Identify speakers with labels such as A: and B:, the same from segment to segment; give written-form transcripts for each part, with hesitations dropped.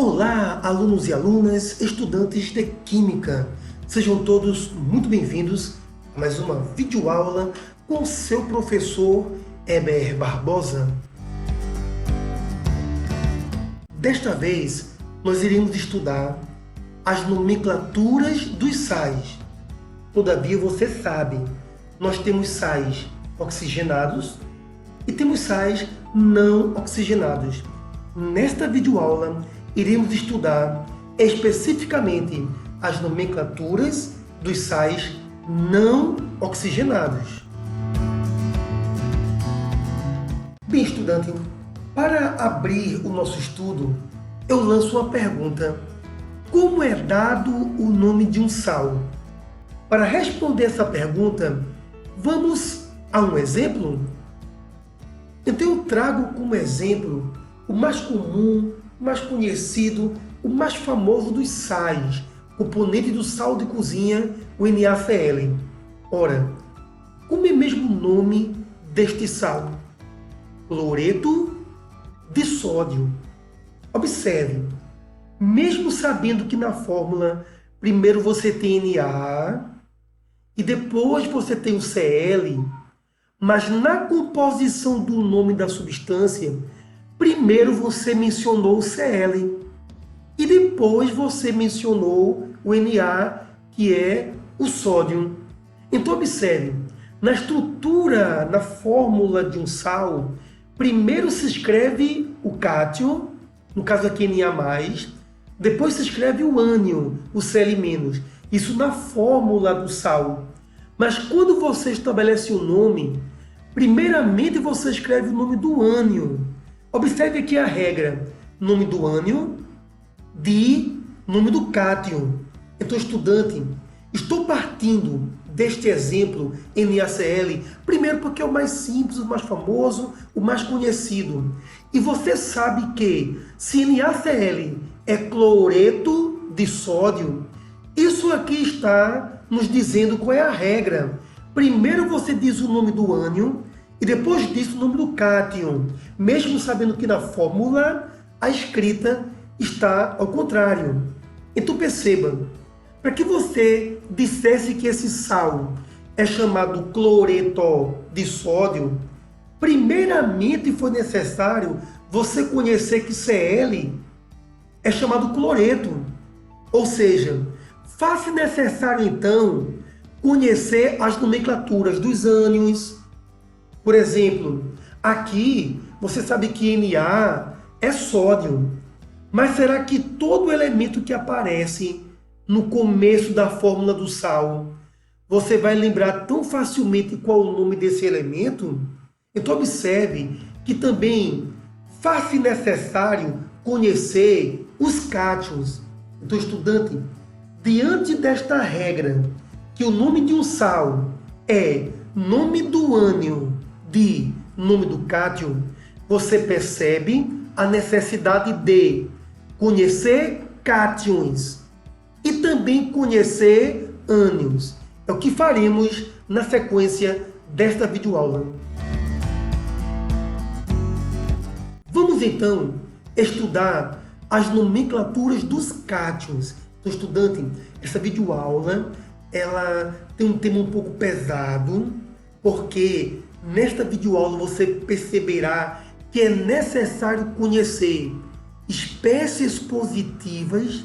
A: Olá, alunos e alunas, estudantes de Química. Sejam todos muito bem-vindos a mais uma videoaula com seu professor Heber Barbosa. Desta vez, nós iremos estudar as nomenclaturas dos sais. Todavia, você sabe, nós temos sais oxigenados e temos sais não oxigenados. Nesta videoaula, iremos estudar especificamente as nomenclaturas dos sais não oxigenados. Bem, estudante, para abrir o nosso estudo, eu lanço uma pergunta. Como é dado o nome de um sal? Para responder essa pergunta, vamos a um exemplo? Então eu trago como exemplo o mais comum, o mais conhecido, o mais famoso dos sais, componente do sal de cozinha, o NaCl. Ora, como é mesmo o nome deste sal? Cloreto de sódio. Observe, mesmo sabendo que na fórmula primeiro você tem Na e depois você tem o Cl, mas na composição do nome da substância, primeiro você mencionou o Cl e depois você mencionou o Na, que é o sódio. Então observe, na estrutura, na fórmula de um sal, primeiro se escreve o cátion, no caso aqui Na+, depois se escreve o ânion, o Cl-. Isso na fórmula do sal. Mas quando você estabelece o nome, primeiramente você escreve o nome do ânion. Observe aqui a regra, nome do ânion, nome do cátion. Então, estudante, estou partindo deste exemplo NaCl, primeiro porque é o mais simples, o mais famoso, o mais conhecido. E você sabe que se NaCl é cloreto de sódio, isso aqui está nos dizendo qual é a regra. Primeiro você diz o nome do ânion, e depois disso o nome do cátion, mesmo sabendo que na fórmula a escrita está ao contrário. Então perceba, para que você dissesse que esse sal é chamado cloreto de sódio, primeiramente foi necessário você conhecer que Cl é chamado cloreto. Ou seja, faz-se necessário então conhecer as nomenclaturas dos ânions. Por exemplo, aqui você sabe que Na é sódio, mas será que todo elemento que aparece no começo da fórmula do sal, você vai lembrar tão facilmente qual o nome desse elemento? Então observe que também faz-se necessário conhecer os cátions. Então, estudante, diante desta regra, que o nome de um sal é nome do ânion de nome do cátion, você percebe a necessidade de conhecer cátions e também conhecer ânions. É o que faremos na sequência desta videoaula. Vamos então estudar as nomenclaturas dos cátions. Então, estudante, essa videoaula ela tem um tema um pouco pesado, porque nesta videoaula você perceberá que é necessário conhecer espécies positivas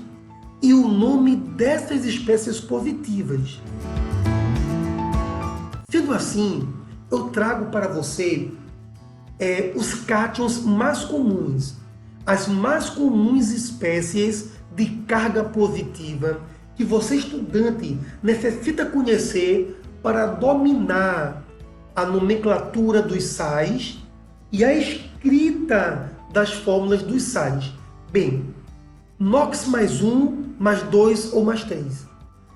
A: e o nome dessas espécies positivas. Sendo assim, eu trago para você os cátions mais comuns, as mais comuns espécies de carga positiva que você, estudante, necessita conhecer para dominar a nomenclatura dos sais e a escrita das fórmulas dos sais. Bem, NOx mais 1, mais 2 ou mais 3.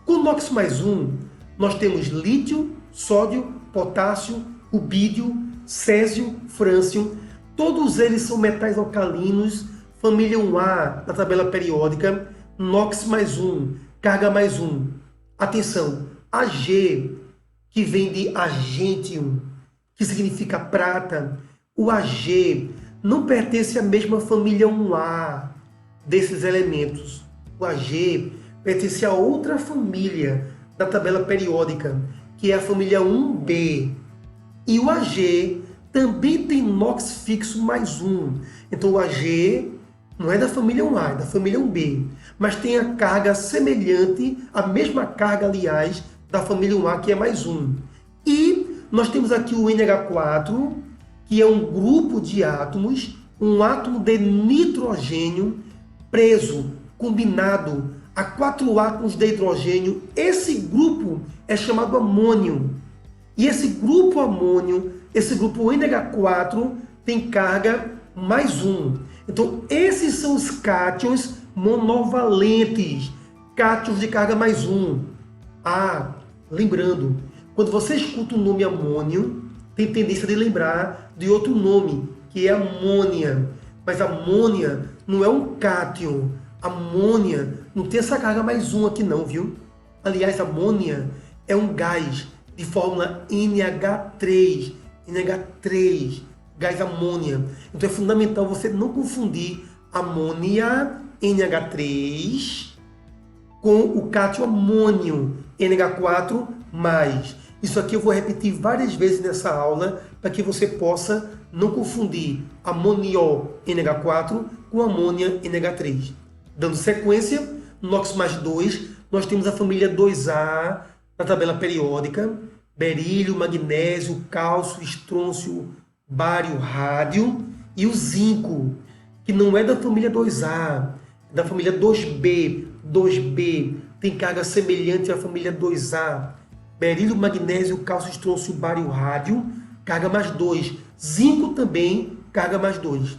A: Com NOx mais 1, nós temos lítio, sódio, potássio, rubídio, césio, frâncio. Todos eles são metais alcalinos, família 1A da tabela periódica, NOx mais 1, carga mais 1. Atenção, Ag, que vem de argentium, que significa prata. O Ag não pertence à mesma família 1A. desses elementos. O Ag pertence a outra família da tabela periódica, que é a família 1b. E o Ag também tem NOx fixo mais 1. Então o Ag não é da família 1A, é da família 1b. Mas tem a carga semelhante, a mesma carga, aliás, da família 1A, que é mais 1. E nós temos aqui o NH4, que é um grupo de átomos, um átomo de nitrogênio preso, combinado a 4 átomos de hidrogênio. Esse grupo é chamado amônio. E esse grupo amônio, esse grupo NH4, tem carga mais 1. Então, esses são os cátions monovalentes, cátions de carga mais 1. Ah, lembrando, quando você escuta o nome amônio, tem tendência de lembrar de outro nome, que é amônia. Mas amônia não é um cátion. Amônia não tem essa carga mais 1 aqui não, viu? Aliás, amônia é um gás de fórmula NH3. NH3, gás amônia. Então é fundamental você não confundir amônia, NH3, com o cátion amônio, NH4+. Isso aqui eu vou repetir várias vezes nessa aula para que você possa não confundir amônio NH4 com amônia NH3. Dando sequência, NOx mais 2, nós temos a família 2A na tabela periódica, berílio, magnésio, cálcio, estrôncio, bário, rádio, e o zinco, que não é da família 2A, é da família 2B. 2B tem carga semelhante à família 2A. Berílio, magnésio, cálcio, estrôncio, bário, rádio, carga mais 2. Zinco também, carga mais 2.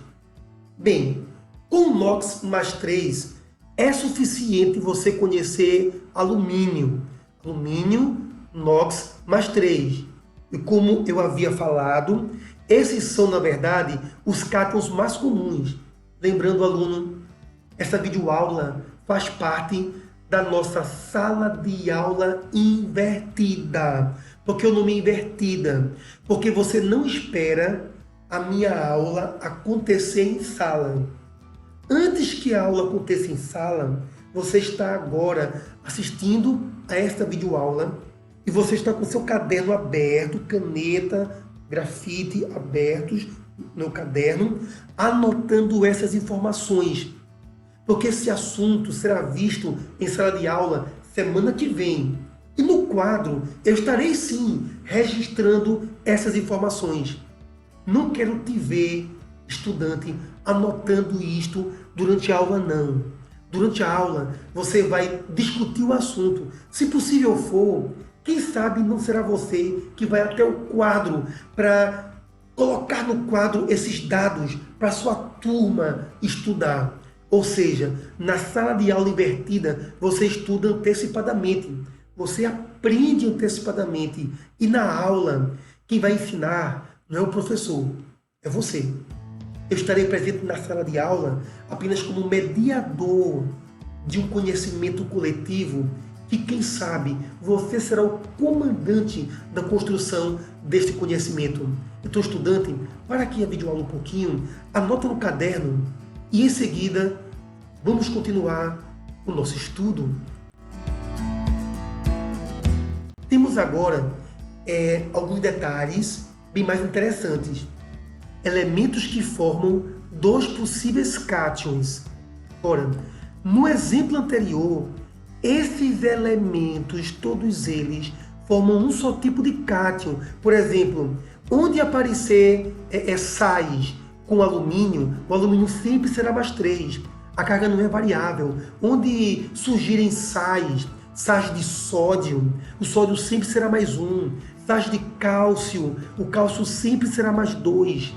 A: Bem, com NOx mais 3, é suficiente você conhecer alumínio. Alumínio, NOx mais 3. E como eu havia falado, esses são, na verdade, os cátions mais comuns. Lembrando, aluno, essa videoaula faz parte da nossa sala de aula invertida. Por que o nome é invertida? Porque você não espera a minha aula acontecer em sala. Antes que a aula aconteça em sala, você está agora assistindo a esta videoaula e você está com seu caderno aberto, caneta, grafite abertos no caderno, anotando essas informações. Porque esse assunto será visto em sala de aula semana que vem. E no quadro eu estarei sim registrando essas informações. Não quero te ver, estudante, anotando isto durante a aula, não. Durante a aula você vai discutir o assunto. Se possível for, quem sabe não será você que vai até o quadro para colocar no quadro esses dados para sua turma estudar. Ou seja, na sala de aula invertida, você estuda antecipadamente. Você aprende antecipadamente. E na aula, quem vai ensinar não é o professor, é você. Eu estarei presente na sala de aula apenas como mediador de um conhecimento coletivo que, quem sabe, você será o comandante da construção deste conhecimento. Então, estudante, para aqui a videoaula um pouquinho, anota no caderno e, em seguida, vamos continuar o nosso estudo. Temos agora alguns detalhes bem mais interessantes. Elementos que formam dois possíveis cátions. Ora, no exemplo anterior, esses elementos, todos eles, formam um só tipo de cátion. Por exemplo, onde aparecer sais com alumínio, o alumínio sempre será mais 3. A carga não é variável. Onde surgirem sais de sódio, o sódio sempre será mais 1. Sais de cálcio, o cálcio sempre será mais 2.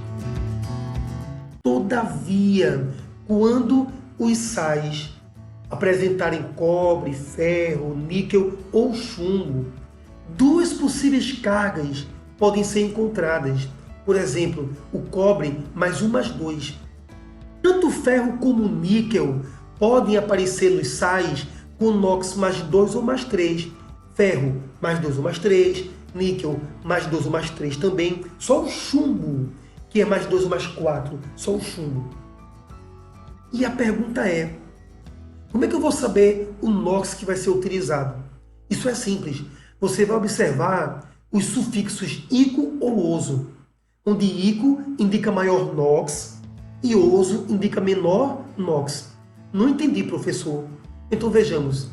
A: Todavia, quando os sais apresentarem cobre, ferro, níquel ou chumbo, duas possíveis cargas podem ser encontradas. Por exemplo, o cobre mais 1 mais 2. Tanto o ferro como o níquel podem aparecer nos sais com NOx mais 2 ou mais 3. Ferro mais 2 ou mais 3. Níquel mais 2 ou mais 3 também. Só o chumbo, que é mais 2 ou mais 4. Só o chumbo. E a pergunta é, Como é que eu vou saber o NOx que vai ser utilizado? Isso é simples. Você vai observar os sufixos ico ou oso, onde ico indica maior NOx e oso indica menor NOx. Não entendi, professor. Então vejamos.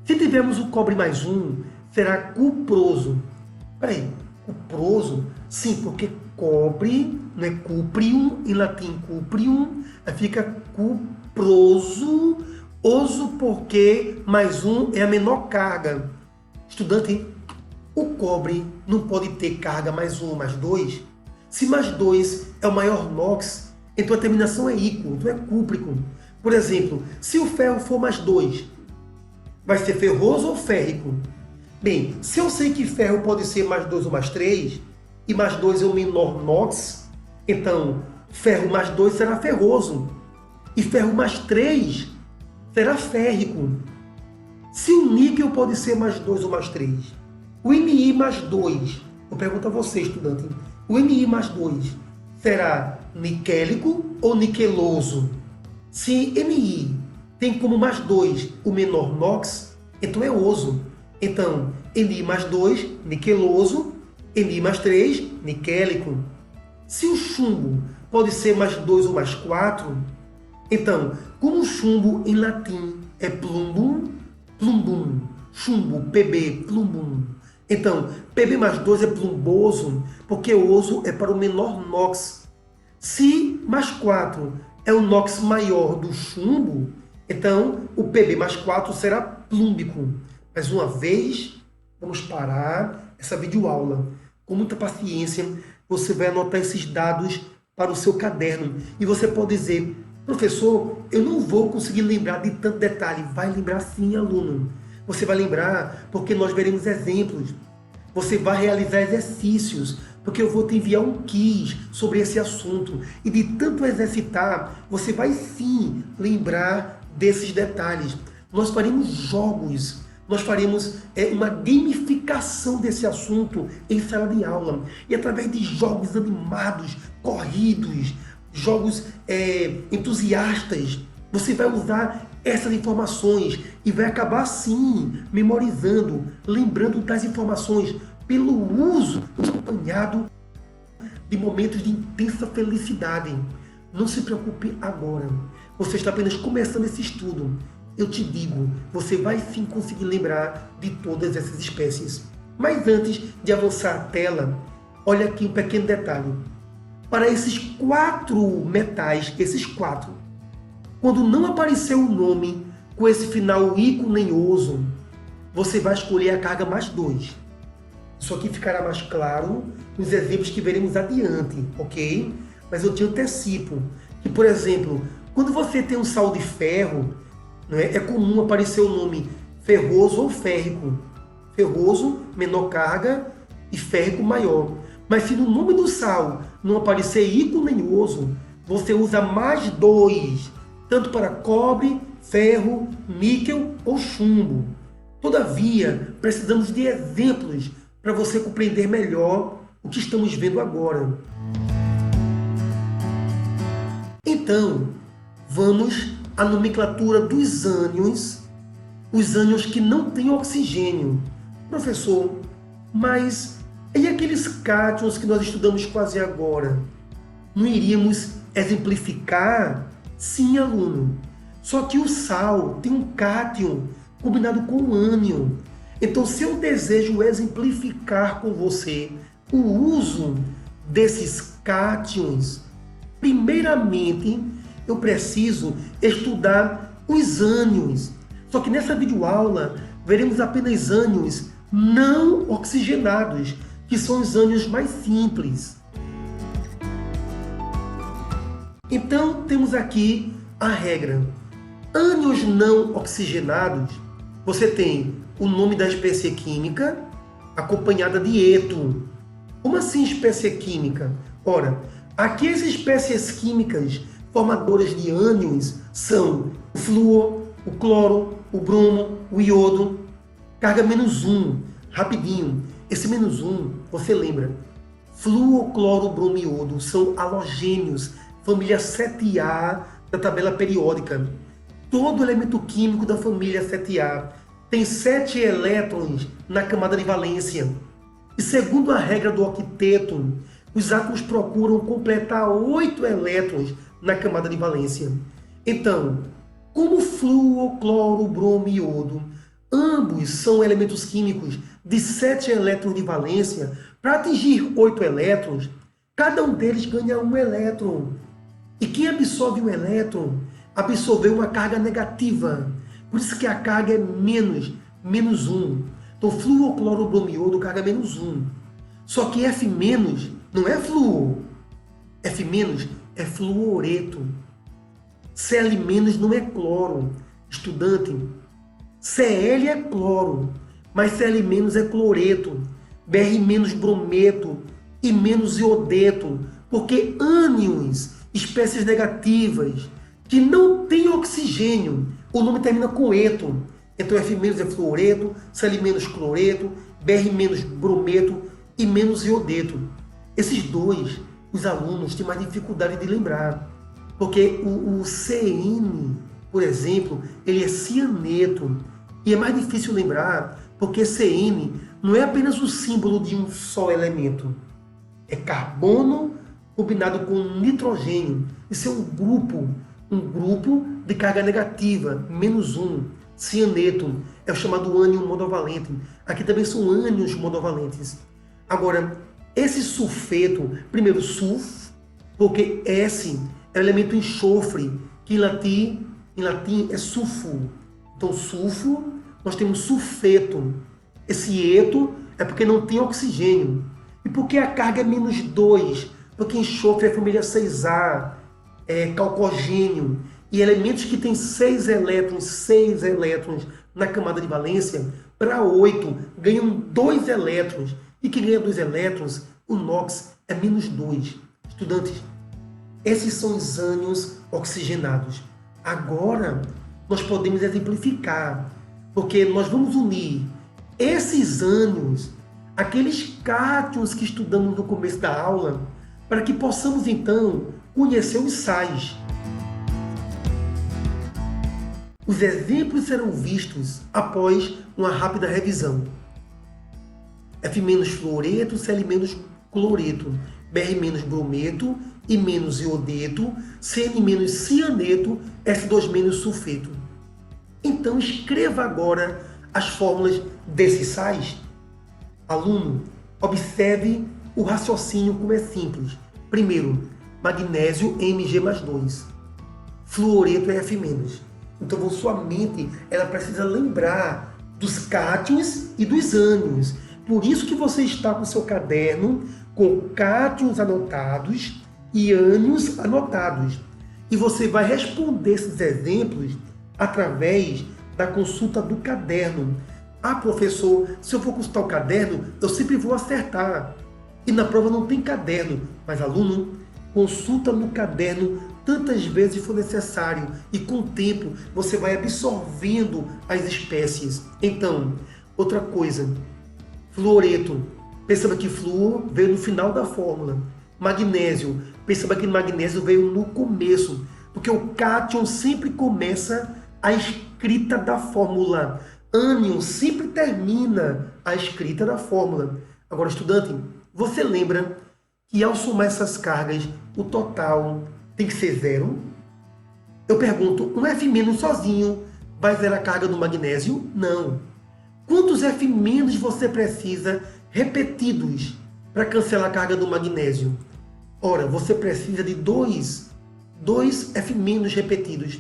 A: Se tivermos o cobre mais um, será cuproso. Peraí, cuproso? Sim, porque cobre, não é cuprium, em latim cuprium, aí fica cuproso, oso porque mais um é a menor carga. Estudante, o cobre não pode ter carga mais um, mais dois. Se mais dois é o maior NOx, então a terminação é ico, então é cúprico. Por exemplo, se o ferro for mais dois, vai ser ferroso ou férrico? Bem, se eu sei que ferro pode ser mais 2 ou mais 3, e mais 2 é o menor NOx, então ferro mais 2 será ferroso, e ferro mais 3 será férrico. Se o níquel pode ser mais 2 ou mais 3, o Mi mais 2, eu pergunto a você, estudante, o Mi mais 2 será niquélico ou niqueloso? Se Mi tem como mais 2 o menor NOx, então é oso. Então, Mi mais 2, niqueloso, Mi mais 3, niquélico. Se o chumbo pode ser mais 2 ou mais 4, então, como o chumbo em latim é plumbum, plumbum, chumbo, Pb, plumbum. Então, Pb mais 2 é plumboso, porque oso é para o menor NOx. Se mais 4 é o NOx maior do chumbo, então o Pb mais 4 será plúmbico. Mais uma vez, vamos parar essa videoaula. Com muita paciência, você vai anotar esses dados para o seu caderno. E você pode dizer, professor, eu não vou conseguir lembrar de tanto detalhe. Vai lembrar sim, aluno. Você vai lembrar porque nós veremos exemplos. Você vai realizar exercícios, porque eu vou te enviar um quiz sobre esse assunto. E de tanto exercitar, você vai sim lembrar desses detalhes. Nós faremos jogos, nós faremos uma gamificação desse assunto em sala de aula. E através de jogos animados, corridos, jogos entusiastas, você vai usar essas informações e vai acabar sim memorizando, lembrando das informações pelo uso acompanhado de momentos de intensa felicidade. Não se preocupe agora. Você está apenas começando esse estudo. Eu te digo, você vai sim conseguir lembrar de todas essas espécies. Mas antes de avançar a tela, olha aqui um pequeno detalhe. Para esses 4 metais, esses 4, quando não aparecer o nome com esse final ico nem oso, você vai escolher a carga mais 2. Isso aqui ficará mais claro nos exemplos que veremos adiante, ok? Mas eu te antecipo que, por exemplo, quando você tem um sal de ferro, é comum aparecer o nome ferroso ou férrico. Ferroso, menor carga, e férrico maior. Mas se no nome do sal não aparecer ico nem oso, você usa mais 2, tanto para cobre, ferro, níquel ou chumbo. Todavia, precisamos de exemplos para você compreender melhor o que estamos vendo agora. Então, vamos à nomenclatura dos ânions, os ânions que não têm oxigênio. Professor, mas e aqueles cátions que nós estudamos quase agora? Não iríamos exemplificar? Sim, aluno. Só que o sal tem um cátion combinado com um ânion. Então, se eu desejo exemplificar com você o uso desses cátions, primeiramente eu preciso estudar os ânions. Só que nessa videoaula veremos apenas ânions não oxigenados, que são os ânions mais simples. Então temos aqui a regra. Ânions não oxigenados, você tem o nome da espécie química acompanhada de eto. Como assim espécie química? Ora, aqui as espécies químicas formadoras de ânions são o flúor, o cloro, o bromo, o iodo. Carga -1, rapidinho. Esse -1, você lembra? Flúor, cloro, bromo e iodo são halogênios, família 7A da tabela periódica. Todo elemento químico da família 7A tem 7 elétrons na camada de valência. E segundo a regra do octeto, os átomos procuram completar 8 elétrons na camada de valência. Então, como flúor, cloro, bromo e iodo, ambos são elementos químicos de 7 elétrons de valência, para atingir 8 elétrons, cada um deles ganha um elétron. E quem absorve um elétron, absorveu uma carga negativa. Por isso que a carga é menos 1. Então, flúor, cloro, bromo e iodo, carga menos 1. Só que F- não é flúor. F- é fluoreto. Cl- não é cloro. Estudante, Cl é cloro, mas Cl- é cloreto. Br- brometo e menos iodeto. Porque ânions, espécies negativas, que não têm oxigênio, o nome termina com eto. Então F- é fluoreto, Cl- cloreto, Br- brometo e menos iodeto. Esses dois, os alunos têm mais dificuldade de lembrar, porque o CN, por exemplo, ele é cianeto, e é mais difícil lembrar, porque CN não é apenas o símbolo de um só elemento, é carbono combinado com nitrogênio. Isso é um grupo de carga negativa, menos 1, cianeto, é o chamado ânion monovalente. Aqui também são ânions monovalentes. Agora, esse sulfeto, primeiro sulf, porque S é o elemento enxofre, que em latim é sulfo. Então, sulfo, nós temos sulfeto. Esse eto é porque não tem oxigênio. E por que a carga é menos 2? Porque enxofre é a família 6A, é calcogênio. E elementos que têm 6 elétrons na camada de valência, para 8, ganham 2 elétrons. E que ganha 2 elétrons, o NOx é menos 2. Estudantes, esses são os ânions oxigenados. Agora, nós podemos exemplificar, porque nós vamos unir esses ânions, aqueles cátions que estudamos no começo da aula, para que possamos, então, conhecer os sais. Os exemplos serão vistos após uma rápida revisão. F- fluoreto, Cl- cloreto, Br- brometo e menos iodeto, Cn- cianeto, F2- sulfeto. Então escreva agora as fórmulas desses sais. Aluno, observe o raciocínio como é simples. Primeiro, magnésio Mg+2. Fluoreto é F-. Então sua mente ela precisa lembrar dos cátions e dos ânions. Por isso que você está com seu caderno com cátions anotados e ânions anotados. E você vai responder esses exemplos através da consulta do caderno. Ah, professor, se eu for consultar o caderno, eu sempre vou acertar. E na prova não tem caderno. Mas, aluno, consulta no caderno tantas vezes for necessário. E com o tempo, você vai absorvendo as espécies. Então, outra coisa. Fluoreto. Perceba que flúor veio no final da fórmula. Magnésio. Perceba que magnésio veio no começo. Porque o cátion sempre começa a escrita da fórmula. Ânion sempre termina a escrita da fórmula. Agora, estudante, você lembra que ao somar essas cargas, o total tem que ser 0? Eu pergunto, um F- sozinho vai zerar a carga do magnésio? Não. Quantos F- você precisa repetidos para cancelar a carga do magnésio? Ora, você precisa de dois F- repetidos.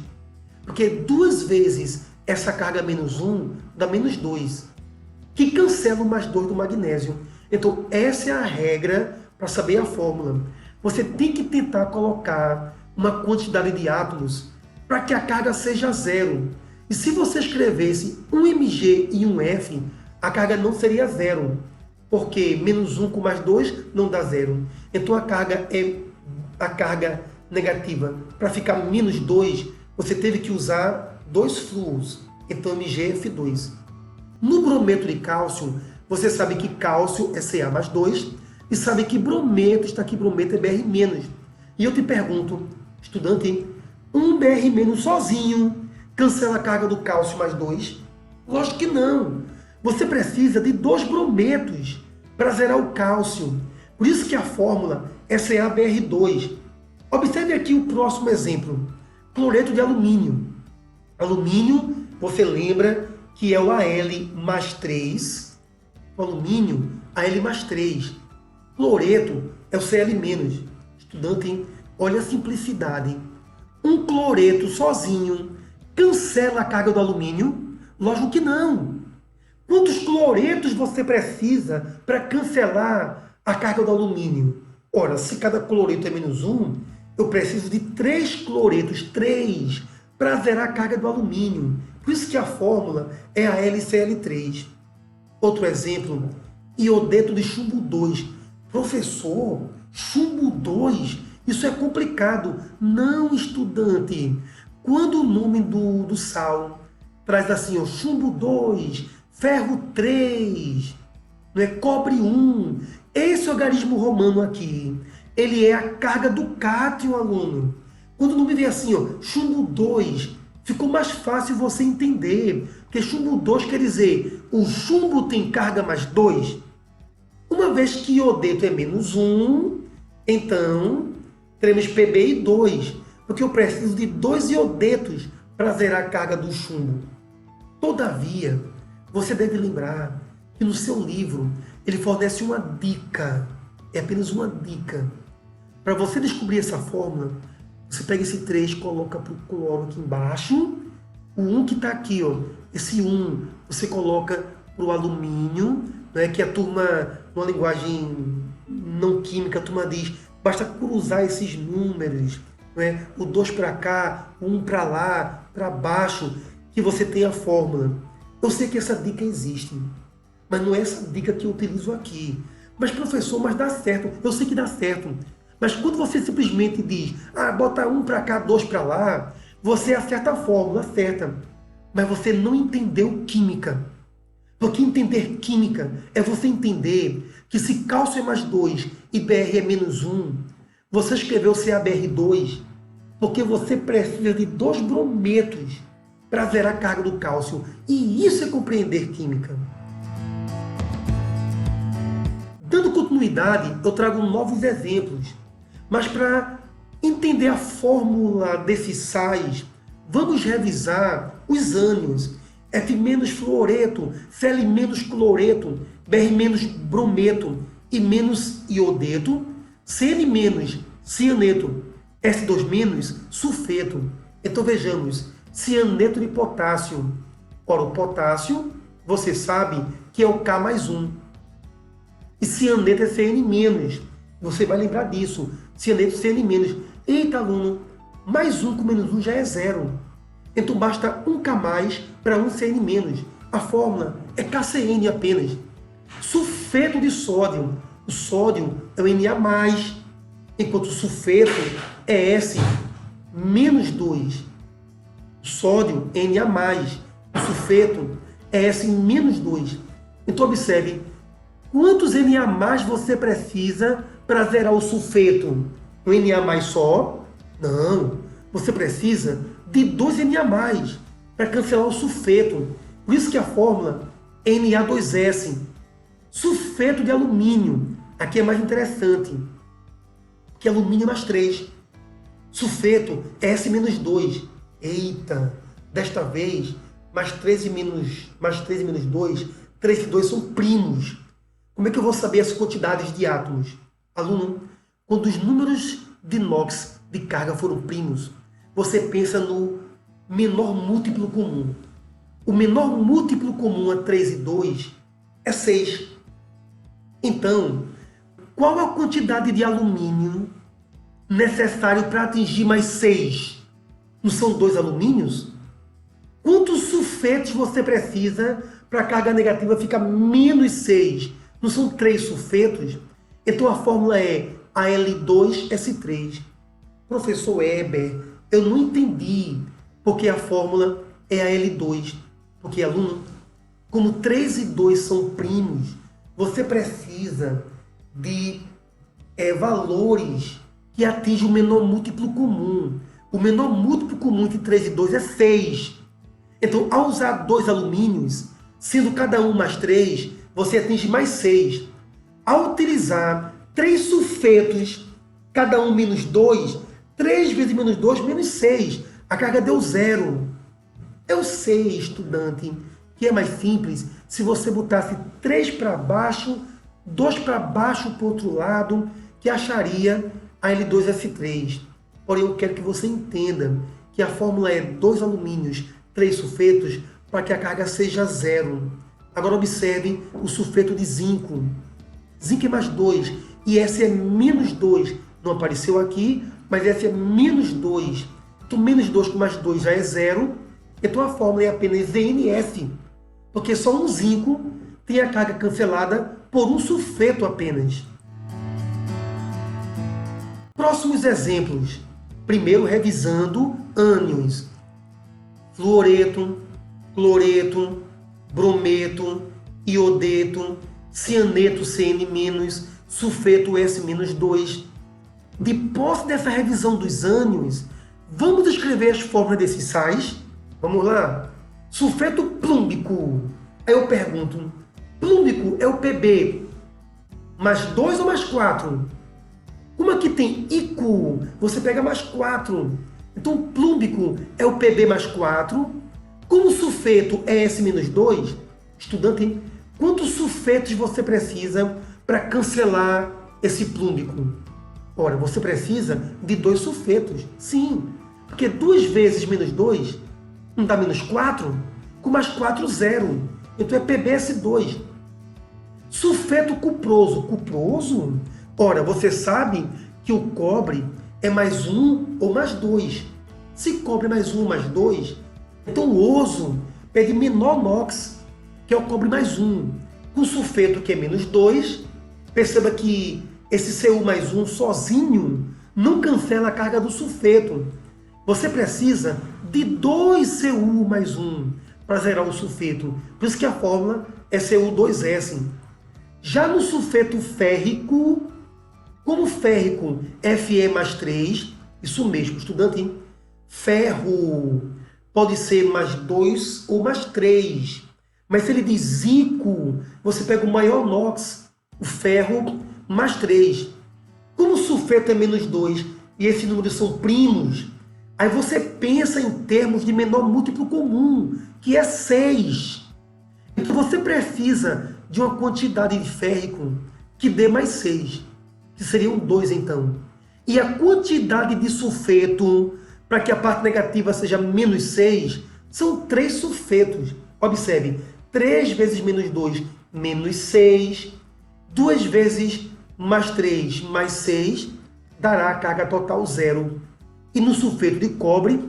A: Porque 2 vezes essa carga menos 1 dá menos 2, que cancela o mais 2 do magnésio. Então, essa é a regra para saber a fórmula. Você tem que tentar colocar uma quantidade de átomos para que a carga seja 0. E se você escrevesse um Mg e um F, a carga não seria 0, porque menos 1 com mais 2 não dá 0. Então, a carga negativa, para ficar menos 2, você teve que usar 2 flúors, então MgF2. No brometo de cálcio, você sabe que cálcio é Ca+2 e sabe que brometo, está aqui, brometo é Br-. E eu te pergunto, estudante, um Br- sozinho cancela a carga do cálcio mais 2? Lógico que não. Você precisa de 2 brometos para zerar o cálcio. Por isso que a fórmula é CaBr2. Observe aqui o próximo exemplo. Cloreto de alumínio. Alumínio, você lembra que é o Al mais 3. O alumínio, Al mais 3. Cloreto é o Cl-. Estudante, hein? Olha a simplicidade. Um cloreto sozinho cancela a carga do alumínio? Lógico que não. Quantos cloretos você precisa para cancelar a carga do alumínio? Ora, se cada cloreto é -1, eu preciso de 3 cloretos, 3, para zerar a carga do alumínio. Por isso que a fórmula é a LCl3. Outro exemplo, iodeto de chumbo 2. Professor, chumbo 2, isso é complicado. Não, estudante. Quando o nome do sal traz assim, ó, chumbo 2, ferro 3, não é? Cobre 1, esse algarismo romano aqui, ele é a carga do cátion, aluno. Quando o nome vem assim, ó, chumbo 2, ficou mais fácil você entender, porque chumbo 2 quer dizer, o chumbo tem carga mais 2. Uma vez que iodeto é -1, então teremos PbI2, porque eu preciso de 2 iodetos para zerar a carga do chumbo. Todavia, você deve lembrar que no seu livro ele fornece uma dica, é apenas uma dica. Para você descobrir essa fórmula, você pega esse 3, coloca para o cloro aqui embaixo, o 1 que está aqui, ó, esse 1 você coloca para o alumínio, né, que a turma, numa linguagem não química, a turma diz, basta cruzar esses números, né, o 2 para cá, o 1 para lá, para baixo, que você tem a fórmula. Eu sei que essa dica existe, mas não é essa dica que eu utilizo aqui. Mas professor, mas dá certo, eu sei que dá certo. Mas quando você simplesmente diz, bota 1 para cá, 2 para lá, você acerta a fórmula, acerta. Mas você não entendeu química. Porque entender química é você entender que se cálcio é mais 2 e Br é -1, você escreveu CaBr2 porque você precisa de 2 brometos para zerar a carga do cálcio. E isso é compreender química. Dando continuidade, eu trago novos exemplos. Mas para entender a fórmula desses sais, vamos revisar os ânions. F- fluoreto, Cl- cloreto, Br- brometo e menos iodeto, Cn- cianeto, S2- sulfeto. Então vejamos, cianeto de potássio. Ora, o potássio, você sabe que é o K mais 1. E cianeto é Cn-. Você vai lembrar disso. Cianeto Cn-. Eita, aluno, mais 1 com -1 já é 0. Então basta 1 K mais para 1 Cn-. A fórmula é KCN apenas. Sulfeto de sódio. O sódio é o Na+, enquanto o sulfeto é S-2. O sódio é Na+, o sulfeto é S-2. Então observe, quantos Na+ você precisa para zerar o sulfeto? Um Na+ só? Não. Você precisa de 2 Na+ para cancelar o sulfeto. Por isso que a fórmula é Na2S. Sulfeto de alumínio. Aqui é mais interessante, que alumínio é mais 3. Sulfeto é S-2. Eita, desta vez, mais 13 menos 2, 3 e 2 são primos. Como é que eu vou saber as quantidades de átomos? Aluno, quando os números de Knox de carga foram primos, você pensa no menor múltiplo comum. O menor múltiplo comum a 3 e 2 é 6. Então, qual a quantidade de alumínio necessário para atingir mais 6? Não são 2 alumínios? Quantos sulfetos você precisa para a carga negativa ficar -6? Não são 3 sulfetos? Então a fórmula é Al2S3. Professor Weber, eu não entendi porque a fórmula é Al2. Porque, aluno, como 3 e 2 são primos, você precisa de valores que atingem o menor múltiplo comum. O menor múltiplo comum entre 3 e 2 é 6. Então, ao usar 2 alumínios, sendo cada um mais 3, você atinge mais 6. Ao utilizar 3 sulfetos, cada um menos 2, 3 vezes menos 2, menos 6. A carga deu 0. Eu sei, estudante, que é mais simples se você botasse 3 para baixo, 2 para baixo para o outro lado, que acharia a L2S3. Porém, eu quero que você entenda que a fórmula é 2 alumínios, 3 sulfetos, para que a carga seja 0. Agora observe o sulfeto de zinco. Zinco é mais 2 e S é menos 2. Não apareceu aqui, mas S é menos 2. Então, menos 2 com mais 2 já é 0. Então, a fórmula é apenas ZnS, porque só um zinco tem a carga cancelada por um sulfeto apenas. Próximos exemplos. Primeiro, revisando ânions. Fluoreto, cloreto, brometo, iodeto, cianeto Cn-, sulfeto S-2. Depois dessa revisão dos ânions, vamos escrever as fórmulas desses sais? Vamos lá? Sulfeto plúmbico. Aí eu pergunto, plúmbico é o Pb mais 2 ou mais 4? Como aqui tem ICU, você pega mais 4. Então, plúmbico é o Pb mais 4. Como o sulfeto é S-2, estudante, quantos sulfetos você precisa para cancelar esse plúmbico? Ora, você precisa de 2 sulfetos. Sim, porque 2 vezes menos 2 não dá menos 4? Com mais 4, 0. Então é PbS2. Sulfeto cuproso. Cuproso? Ora, você sabe que o cobre é mais 1 ou mais 2. Se cobre é mais 1 ou mais 2, então o oso pede menor NOx, que é o cobre mais 1. Com sulfeto, que é menos 2, perceba que esse Cu mais 1 sozinho não cancela a carga do sulfeto. Você precisa de 2 Cu mais 1 para zerar o sulfeto. Por isso que a fórmula é Cu2S. Já no sulfeto férrico, como férrico Fe mais 3, isso mesmo, estudante, ferro pode ser mais 2 ou mais 3. Mas se ele diz zinco, você pega o maior NOx, o ferro, mais 3. Como o sulfeto é menos 2 e esses números são primos, aí você pensa em termos de menor múltiplo comum, que é 6. Então você precisa de uma quantidade de férrico que dê mais 6, que seriam 2 então. E a quantidade de sulfeto, para que a parte negativa seja menos 6, são 3 sulfetos. Observe, 3 vezes menos 2, menos 6. 2 vezes mais 3, mais 6, dará a carga total 0. E no sulfeto de cobre,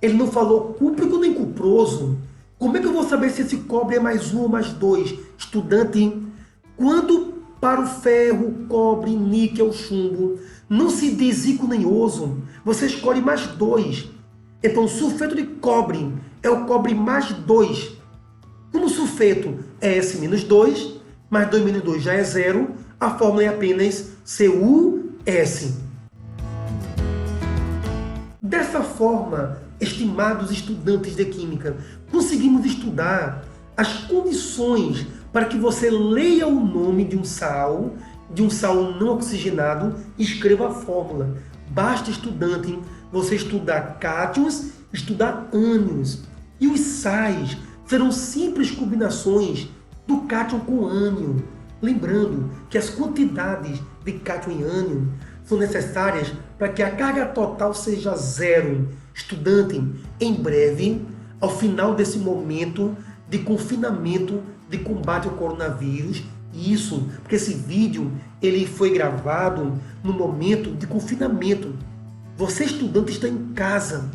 A: ele não falou cúprico nem cuproso. Como é que eu vou saber se esse cobre é mais 1 ou mais 2? Estudante, quando para o ferro, cobre, níquel, chumbo, não se diz ico nem oso, você escolhe mais 2. Então, o sulfeto de cobre é o cobre mais 2. Como o sulfeto é S-2, mais 2 menos 2 já é 0, a fórmula é apenas CuS. Dessa forma, estimados estudantes de Química, conseguimos estudar as condições para que você leia o nome de um sal não oxigenado e escreva a fórmula. Basta, estudante, você estudar cátions, estudar ânions. E os sais serão simples combinações do cátion com ânion. Lembrando que as quantidades de cátion e ânion são necessárias para que a carga total seja 0. Estudante, em breve, ao final desse momento de confinamento, de combate ao coronavírus, isso, porque esse vídeo ele foi gravado no momento de confinamento. Você, estudante, está em casa,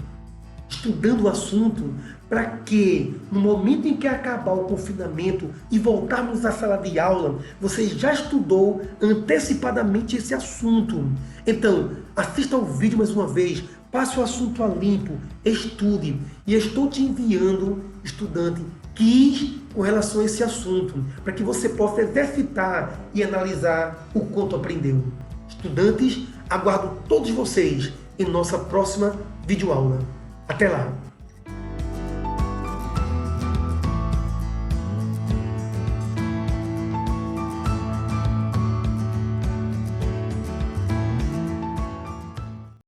A: estudando o assunto, para que, no momento em que acabar o confinamento e voltarmos à sala de aula, você já estudou antecipadamente esse assunto. Então, assista ao vídeo mais uma vez, passe o assunto a limpo, estude. E estou te enviando, estudante, quiz com relação a esse assunto, para que você possa exercitar e analisar o quanto aprendeu. Estudantes, aguardo todos vocês em nossa próxima videoaula. Até lá!